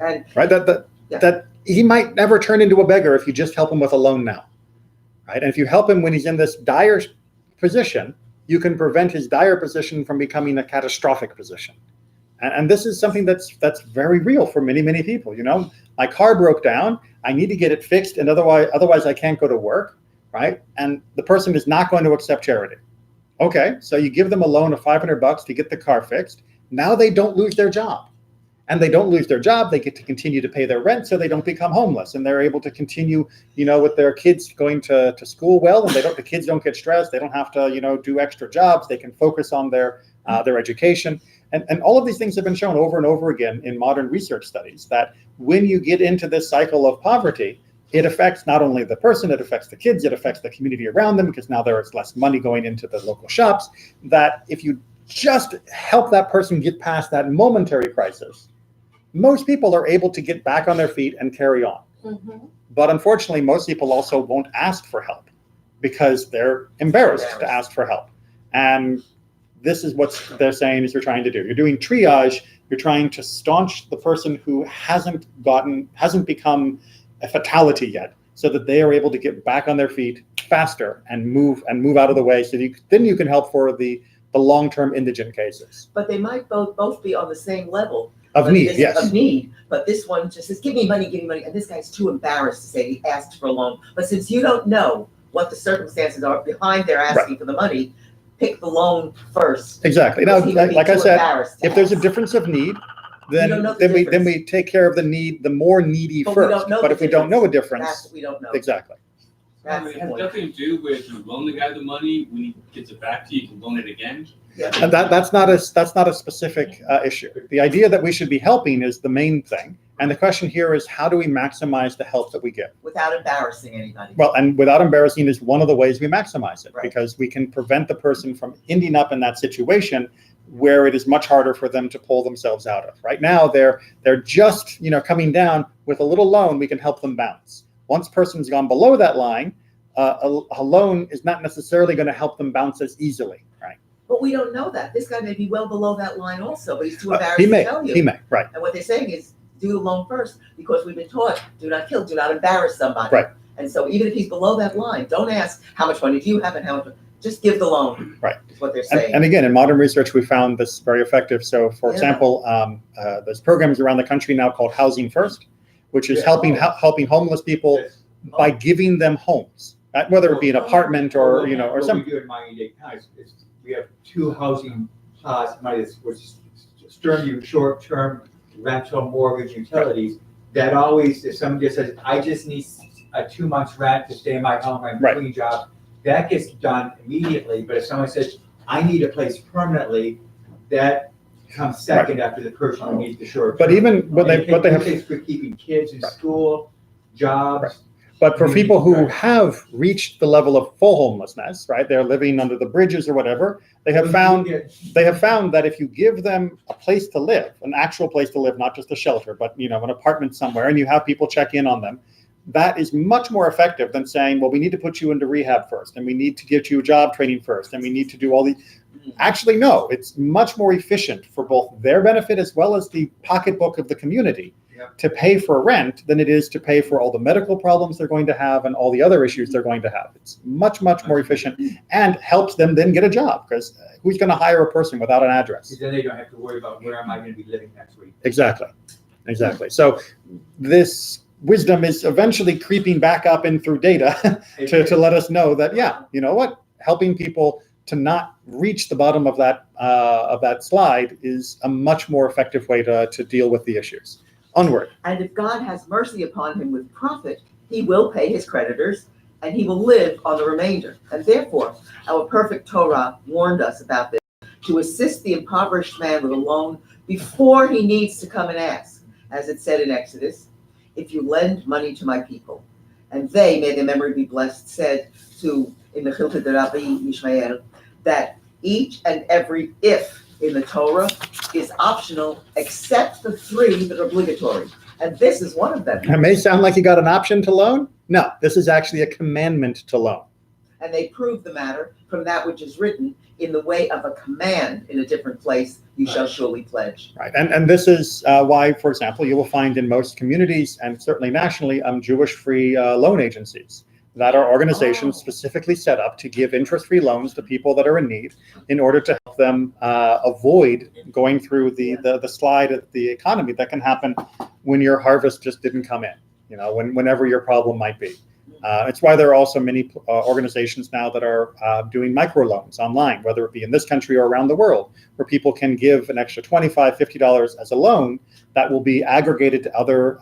And right, that he might never turn into a beggar if you just help him with a loan now. Right? And if you help him when he's in this dire position, you can prevent his dire position from becoming a catastrophic position. And this is something that's very real for many, many people. You know, my car broke down. I need to get it fixed, and otherwise I can't go to work, right? And the person is not going to accept charity. Okay, so you give them a loan of $500 to get the car fixed. Now they don't lose their job. And they don't lose their job. They get to continue to pay their rent, so they don't become homeless, and they're able to continue, you know, with their kids going to school well, and the kids don't get stressed. They don't have to, you know, do extra jobs. They can focus on their education. And all of these things have been shown over and over again in modern research studies, that when you get into this cycle of poverty, it affects not only the person, it affects the kids, it affects the community around them, because now there is less money going into the local shops. That if you just help that person get past that momentary crisis, most people are able to get back on their feet and carry on. Mm-hmm. But unfortunately, most people also won't ask for help because they're embarrassed to ask for help. And this is what they're saying is you're trying to do. You're doing triage. You're trying to staunch the person who hasn't become a fatality yet, so that they are able to get back on their feet faster and move out of the way. So then you can help for the long-term indigent cases. But they might both be on the same level Of need, yes. Of need, but this one just says, give me money, and this guy's too embarrassed to say he asked for a loan. But since you don't know what the circumstances are behind their asking for the money, pick the loan first. Exactly. Now, like I said, if there's a ask. difference of need, then we take care of the more needy But first. But if we don't know a difference, That's what we don't know. exactly. I mean, it has nothing to do with you loan the guy the money, when he gets it back to you, you can loan it again. Yeah. And that's not a specific issue. The idea that we should be helping is the main thing. And the question here is, how do we maximize the help that we give? Without embarrassing anybody. Well, and without embarrassing is one of the ways we maximize it, Right. because we can prevent the person from ending up in that situation where it is much harder for them to pull themselves out of. Right now, they're just, coming down. With a little loan, we can help them bounce. Once person's gone below that line, a loan is not necessarily going to help them bounce as easily, right? But we don't know that. This guy may be well below that line also, but he's too embarrassed He to tell you. may, right. And what they're saying is, do the loan first, because we've been taught, do not kill, do not embarrass somebody. Right. And so even if he's below that line, don't ask how much money do you have and how much, just give the loan. Right. Is what they're saying. And again, in modern research, we found this very effective. So, for example, there's programs around the country now called Housing First, which is helping homeless people by giving them homes, whether it be an apartment or or something. What we do in Miami-Dade County is we have two housing plots, which is short-term rental, mortgage, utilities. That always, if someone just says, I just need a 2 months rent to stay in my home and Right. clean job, that gets done immediately. But if someone says, I need a place permanently, that comes second after the person who needs the short. But term. even when And what they have, it's for keeping kids in Right. school, jobs. Right. but for community people who pride. have reached the level of full homelessness, right? They're living under the bridges or whatever. They have found that if you give them a place to live, an actual place to live, not just a shelter, but an apartment somewhere, and you have people check in on them, that is much more effective than saying, well, we need to put you into rehab first, and we need to get you job training first, and we need to do all these. Actually, no, it's much more efficient for both their benefit as well as the pocketbook of the community to pay for rent than it is to pay for all the medical problems they're going to have and all the other issues they're going to have. It's much, much more efficient and helps them then get a job, because who's going to hire a person without an address? Because then they don't have to worry about where am I going to be living next week. Exactly. So this wisdom is eventually creeping back up in through data to let us know that, you know what, helping people to not reach the bottom of that slide is a much more effective way to deal with the issues. Onward. And if God has mercy upon him with profit, he will pay his creditors, and he will live on the remainder. And therefore, our perfect Torah warned us about this, to assist the impoverished man with a loan before he needs to come and ask. As it said in Exodus, if you lend money to my people, and they, may their memory be blessed, said in the Chilta de Rabbi Yishmael, that each and every if in the Torah is optional, except the 3 that are obligatory. And this is one of them. It may sound like you got an option to loan. No, this is actually a commandment to loan. And they prove the matter from that which is written in the way of a command in a different place, you shall surely pledge. Right. And this is why, for example, you will find in most communities and certainly nationally, Jewish-free loan agencies that are organizations specifically set up to give interest-free loans to people that are in need in order to help them avoid going through the slide of the economy that can happen when your harvest just didn't come in, whenever your problem might be. It's why there are also many organizations now that are doing microloans online, whether it be in this country or around the world, where people can give an extra $25, $50 as a loan that will be aggregated to other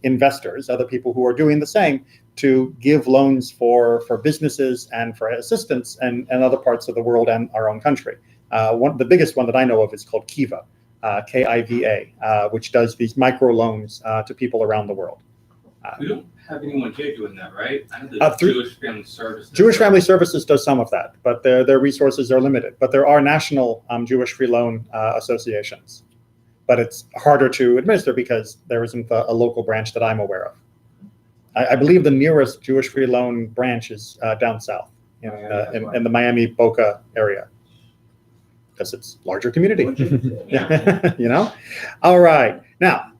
investors, other people who are doing the same, to give loans for businesses and for assistance and other parts of the world and our own country. The biggest one that I know of is called Kiva, Kiva, which does these microloans to people around the world. We don't have anyone here doing that, right? I know the Jewish Family Services. Jewish Family Services does some of that, but their resources are limited. But there are national Jewish free loan associations. But it's harder to administer because there isn't a local branch that I'm aware of. I believe the nearest Jewish free loan branch is down south in the Miami Boca area, because it's larger community. All right. Now,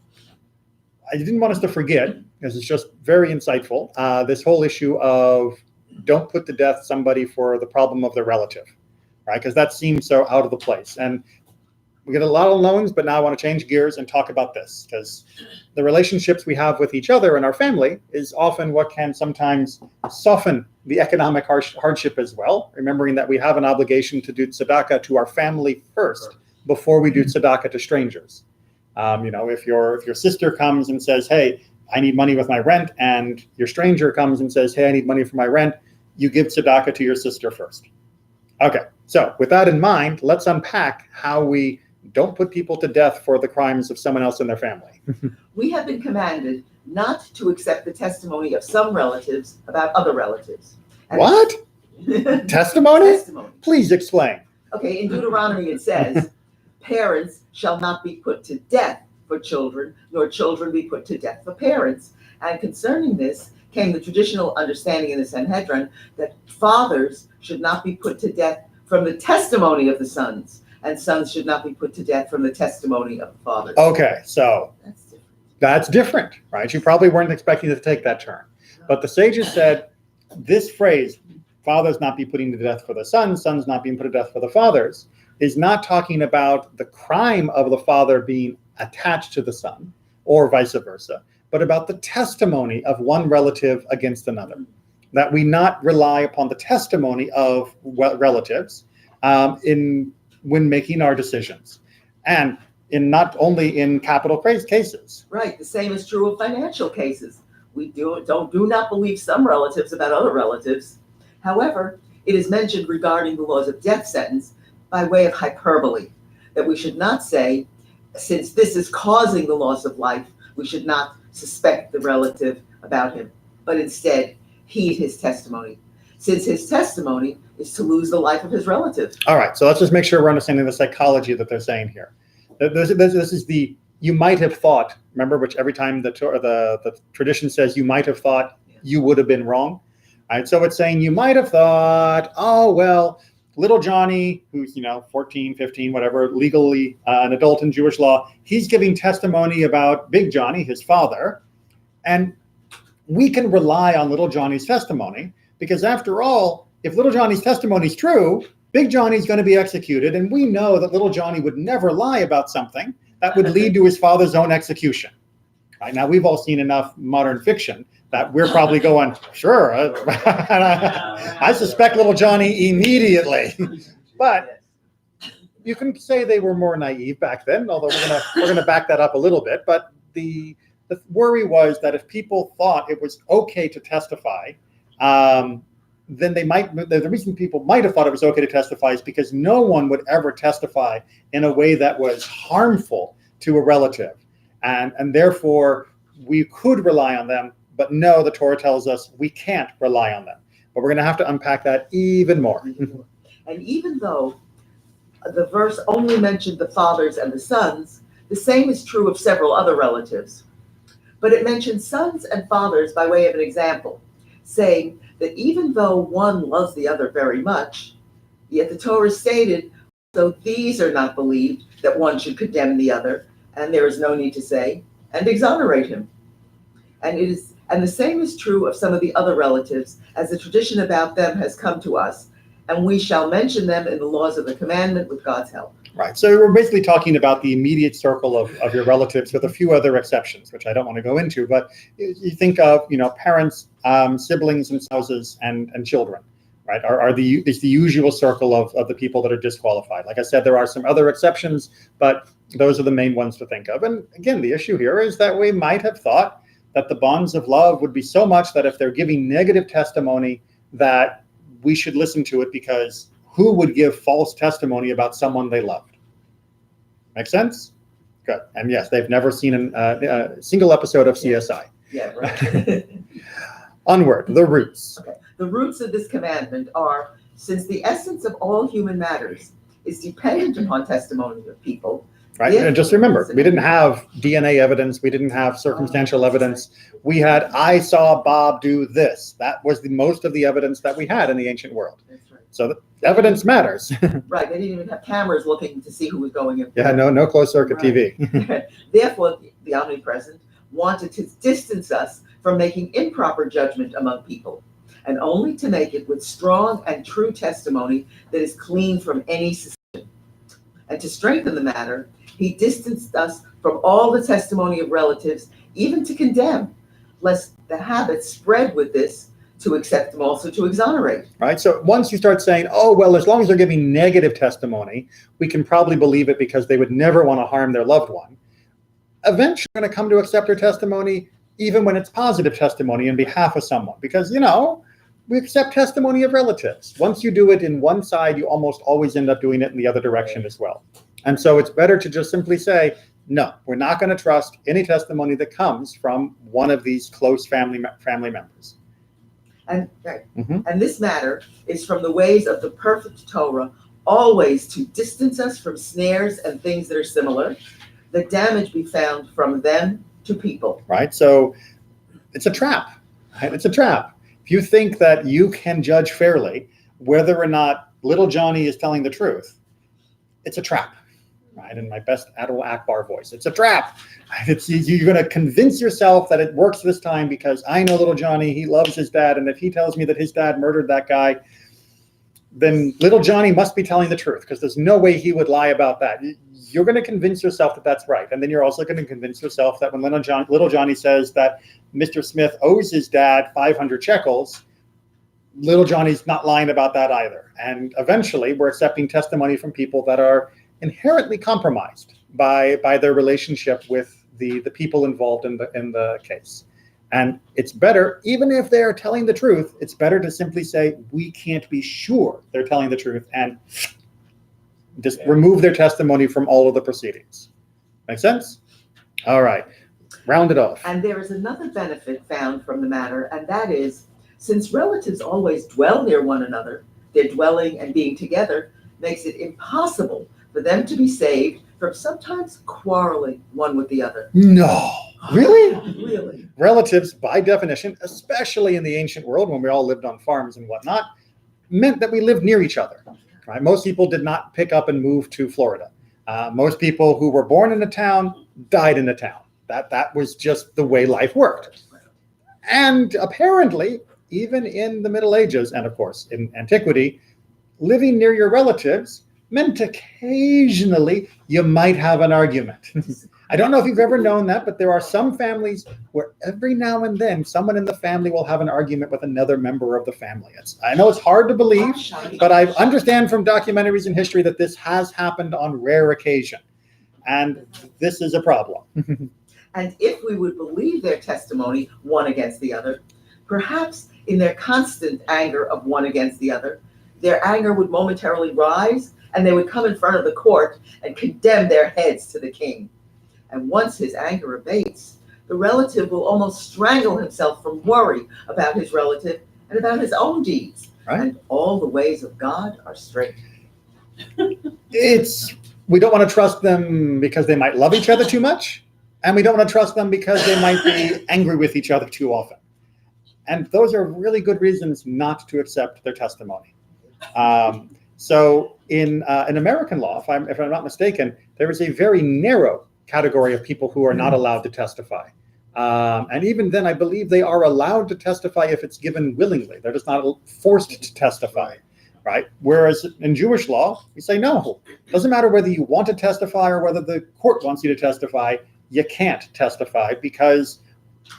I didn't want us to forget, because it's just very insightful, this whole issue of don't put to death somebody for the problem of their relative, right? Because that seems so out of the place. And we get a lot of loans, but now I want to change gears and talk about this, because the relationships we have with each other and our family is often what can sometimes soften the economic hardship as well, remembering that we have an obligation to do tzedakah to our family first before we do tzedakah to strangers. If your sister comes and says, hey, I need money with my rent, and your stranger comes and says, hey, I need money for my rent, you give tzedakah to your sister first. Okay, so with that in mind, let's unpack how we don't put people to death for the crimes of someone else in their family. We have been commanded not to accept the testimony of some relatives about other relatives. What? Testimony? Testimony. Please explain. Okay, in Deuteronomy it says, parents shall not be put to death for children, nor children be put to death for parents. And concerning this came the traditional understanding in the Sanhedrin that fathers should not be put to death from the testimony of the sons, and sons should not be put to death from the testimony of the fathers. Okay, so That's different. that's different, right? You probably weren't expecting to take that turn. But the sages said this phrase, fathers not be putting to death for the sons, sons not being put to death for the fathers, is not talking about the crime of the father being attached to the son or vice versa, but about the testimony of one relative against another. That we not rely upon the testimony of relatives when making our decisions, and not only in capital cases. Right, the same is true of financial cases. We do not believe some relatives about other relatives. However, it is mentioned regarding the laws of death sentence by way of hyperbole. that we should not say, since this is causing the loss of life, we should not suspect the relative about him, but instead heed his testimony, since his testimony is to lose the life of his relative. All right, so let's just make sure we're understanding the psychology that they're saying here. This is the you might have thought, remember, which every time the tradition says you might have thought, you would have been wrong. All right, so it's saying you might have thought, oh, well, little Johnny, who's, 14, 15, whatever, legally an adult in Jewish law, he's giving testimony about Big Johnny, his father, and we can rely on little Johnny's testimony because after all, if little Johnny's testimony is true, Big Johnny's going to be executed, and we know that little Johnny would never lie about something that would lead to his father's own execution. Right, now, we've all seen enough modern fiction that we're probably going, sure, I suspect little Johnny immediately. But you can say they were more naive back then, although we're gonna back that up a little bit. But the worry was that if people thought it was okay to testify, then the reason people might have thought it was okay to testify is because no one would ever testify in a way that was harmful to a relative. And therefore, we could rely on them, but no, the Torah tells us we can't rely on them. But we're going to have to unpack that even more. And even though the verse only mentioned the fathers and the sons, the same is true of several other relatives. But it mentions sons and fathers by way of an example, saying that even though one loves the other very much, yet the Torah stated, so these are not believed, that one should condemn the other, and there is no need to say, and exonerate him. And the same is true of some of the other relatives, as the tradition about them has come to us, and we shall mention them in the laws of the commandment with God's help. Right. So we're basically talking about the immediate circle of your relatives with a few other exceptions, which I don't want to go into, but you think of, parents, siblings and spouses and children, right, is the usual circle of the people that are disqualified. Like I said, there are some other exceptions, but those are the main ones to think of. And again, the issue here is that we might have thought that the bonds of love would be so much that if they're giving negative testimony, that we should listen to it, because who would give false testimony about someone they loved? Make sense? Good. And yes, they've never seen a single episode of CSI. Yeah, right. Onward, the roots. Okay. The roots of this commandment are, since the essence of all human matters is dependent upon testimony of people. Right, and just remember, we didn't have DNA evidence, we didn't have circumstantial evidence. We had, I saw Bob do this. That was the most of the evidence that we had in the ancient world. That's right. So the evidence matters. Right, they didn't even have cameras looking to see who was going in. Yeah, no closed circuit Right. TV. Therefore, the omnipresent wanted to distance us from making improper judgment among people, and only to make it with strong and true testimony that is clean from any suspicion. And to strengthen the matter, he distanced us from all the testimony of relatives, even to condemn, lest the habit spread with this to accept them also to exonerate. Right, so once you start saying, oh, well, as long as they're giving negative testimony, we can probably believe it because they would never want to harm their loved one. Eventually, we're going to come to accept their testimony, even when it's positive testimony in behalf of someone, because, we accept testimony of relatives. Once you do it in one side, you almost always end up doing it in the other direction as well. And so it's better to just simply say, no, we're not going to trust any testimony that comes from one of these close family members. And this matter is from the ways of the perfect Torah, always to distance us from snares and things that are similar, the damage be found from them to people. Right, so it's a trap. Right? It's a trap. If you think that you can judge fairly whether or not little Johnny is telling the truth, it's a trap. Right, in my best Adol Akbar voice, it's a trap. You're going to convince yourself that it works this time because I know little Johnny, he loves his dad, and if he tells me that his dad murdered that guy, then little Johnny must be telling the truth, because there's no way he would lie about that. You're going to convince yourself that that's right, and then you're also going to convince yourself that when little Johnny says that Mr. Smith owes his dad 500 shekels, little Johnny's not lying about that either. And eventually, we're accepting testimony from people that are inherently compromised by their relationship with the people involved in the case. And it's better, even if they're telling the truth, it's better to simply say, we can't be sure they're telling the truth, and Just remove their testimony from all of the proceedings. Make sense? All right, round it off. And there is another benefit found from the matter, and that is, since relatives always dwell near one another, their dwelling and being together makes it impossible for them to be saved from sometimes quarreling one with the other. No, really? Really? Relatives, by definition, especially in the ancient world when we all lived on farms and whatnot, meant that we lived near each other. Right? Most people did not pick up and move to Florida. Most people who were born in a town died in a town. That was just the way life worked. And apparently, even in the Middle Ages, and of course in antiquity, living near your relatives meant occasionally you might have an argument. I don't know if you've ever known that, but there are some families where every now and then someone in the family will have an argument with another member of the family. I know it's hard to believe, but I understand from documentaries and history that this has happened on rare occasion. And this is a problem. And if we would believe their testimony one against the other, perhaps in their constant anger of one against the other, their anger would momentarily rise and they would come in front of the court and condemn their heads to the king. And once his anger abates, the relative will almost strangle himself from worry about his relative and about his own deeds. Right. And all the ways of God are straight. We don't want to trust them because they might love each other too much, and we don't want to trust them because they might be angry with each other too often. And those are really good reasons not to accept their testimony. So in American law, if I'm not mistaken, there is a very narrow category of people who are not allowed to testify. And even then, I believe they are allowed to testify if it's given willingly. They're just not forced to testify, right? Whereas in Jewish law, we say, no, doesn't matter whether you want to testify or whether the court wants you to testify, you can't testify because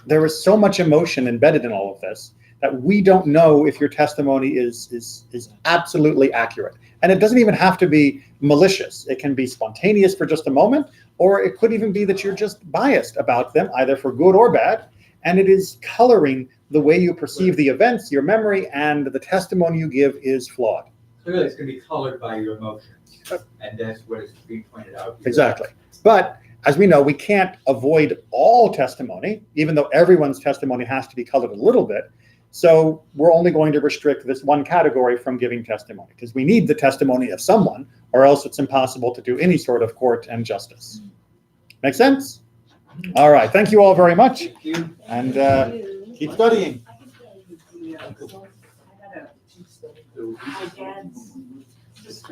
there is so much emotion embedded in all of this that we don't know if your testimony is absolutely accurate. And it doesn't even have to be malicious. It can be spontaneous for just a moment, or it could even be that you're just biased about them, either for good or bad, and it is coloring the way you perceive the events, your memory, and the testimony you give is flawed. Clearly, it's going to be colored by your emotions, and that's what is being pointed out here. Exactly. But as we know, we can't avoid all testimony, even though everyone's testimony has to be colored a little bit. So we're only going to restrict this one category from giving testimony because we need the testimony of someone, or else it's impossible to do any sort of court and justice. Make sense? All right. Thank you all very much. Thank you. And keep studying. My dad's sister.